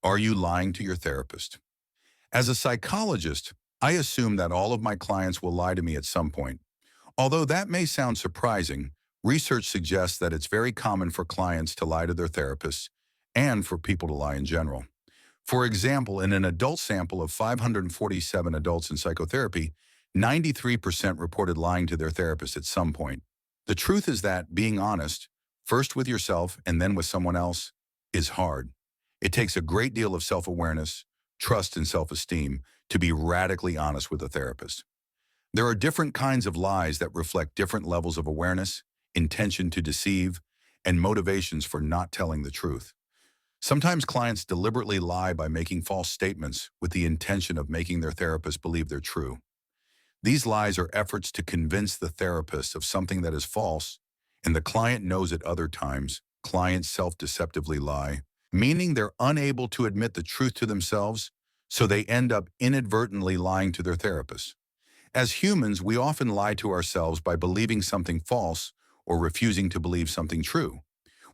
Are you lying to your therapist? As a psychologist, I assume that all of my clients will lie to me at some point. Although that may sound surprising, research suggests that it's very common for clients to lie to their therapists and for people to lie in general. For example, in an adult sample of 547 adults in psychotherapy, 93% reported lying to their therapist at some point. The truth is that being honest, first with yourself and then with someone else, is hard. It takes a great deal of self-awareness, trust, and self-esteem to be radically honest with a therapist. There are different kinds of lies that reflect different levels of awareness, intention to deceive, and motivations for not telling the truth. Sometimes clients deliberately lie by making false statements with the intention of making their therapist believe they're true. These lies are efforts to convince the therapist of something that is false, and the client knows at other times. Clients self-deceptively lie, meaning they're unable to admit the truth to themselves, so they end up inadvertently lying to their therapist. As humans, we often lie to ourselves by believing something false or refusing to believe something true.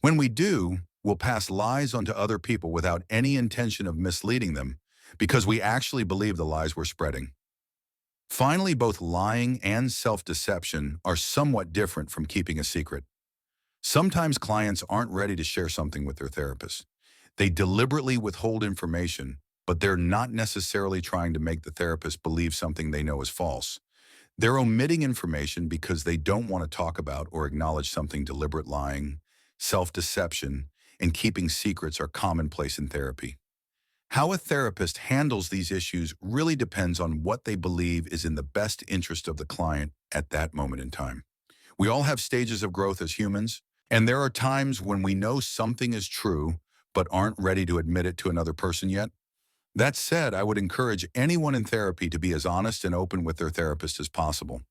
When we do, we'll pass lies onto other people without any intention of misleading them because we actually believe the lies we're spreading. Finally, both lying and self-deception are somewhat different from keeping a secret. Sometimes clients aren't ready to share something with their therapist. They deliberately withhold information, but they're not necessarily trying to make the therapist believe something they know is false. They're omitting information because they don't want to talk about or acknowledge something. Deliberate lying, self-deception, and keeping secrets are commonplace in therapy. How a therapist handles these issues really depends on what they believe is in the best interest of the client at that moment in time. We all have stages of growth as humans, and there are times when we know something is true but aren't ready to admit it to another person yet. That said, I would encourage anyone in therapy to be as honest and open with their therapist as possible.